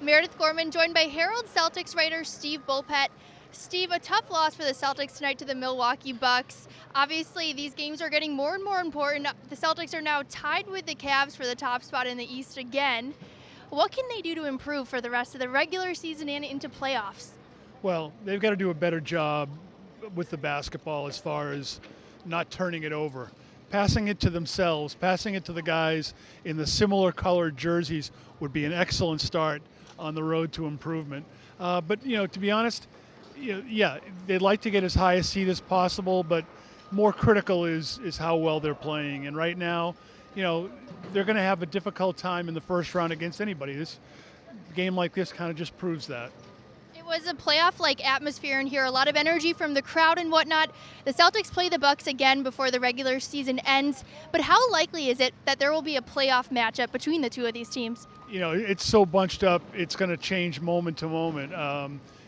Meredith Gorman, joined by Herald Celtics writer Steve Bulpett. Steve, a tough loss for the Celtics tonight to the Milwaukee Bucks. Obviously, these games are getting more and more important. The Celtics are now tied with the Cavs for the top spot in the East again. What can they do to improve for the rest of the regular season and into playoffs? Well, they've got to do a better job with the basketball as far as not turning it over. Passing it to themselves, passing it to the guys in the similar colored jerseys would be an excellent start on the road to improvement. But, to be honest, yeah, they'd like to get as high a seed as possible, but more critical is how well they're playing. And right now, they're going to have a difficult time in the first round against anybody. This game like this kind of just proves that. It was a playoff-like atmosphere in here, a lot of energy from the crowd and whatnot. The Celtics play the Bucks again before the regular season ends, but how likely is it that there will be a playoff matchup between the two of these teams? It's so bunched up, it's going to change moment to moment.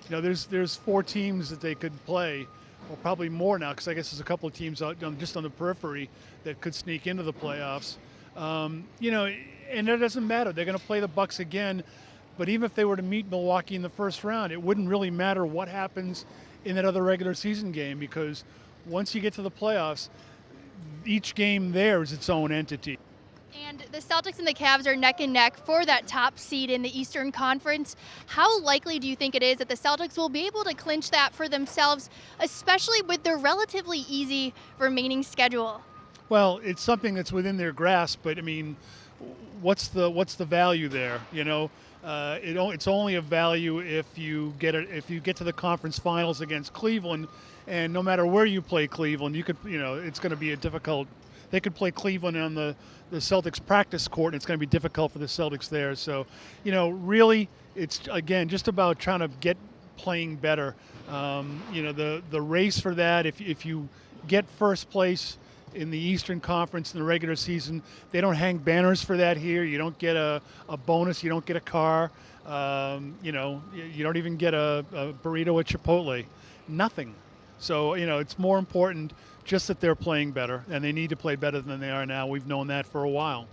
There's four teams that they could play, or probably more now, because I guess there's a couple of teams out just on the periphery that could sneak into the playoffs. And it doesn't matter. They're going to play the Bucks again. But even if they were to meet Milwaukee in the first round, it wouldn't really matter what happens in that other regular season game, because once you get to the playoffs, each game there is its own entity. And the Celtics and the Cavs are neck and neck for that top seed in the Eastern Conference. How likely do you think it is that the Celtics will be able to clinch that for themselves, especially with their relatively easy remaining schedule? Well, it's something that's within their grasp, but I mean, what's the value there? It's only a value if you get to the conference finals against Cleveland, and no matter where you play Cleveland, it's going to be a difficult. They could play Cleveland on the Celtics practice court, and it's going to be difficult for the Celtics there. So, really, it's again just about trying to get playing better. The race for that, if you get first place in the Eastern Conference in the regular season, they don't hang banners for that here. You don't get a bonus. You don't get a car. You don't even get a burrito at Chipotle. Nothing. So, it's more important just that they're playing better, and they need to play better than they are now. We've known that for a while.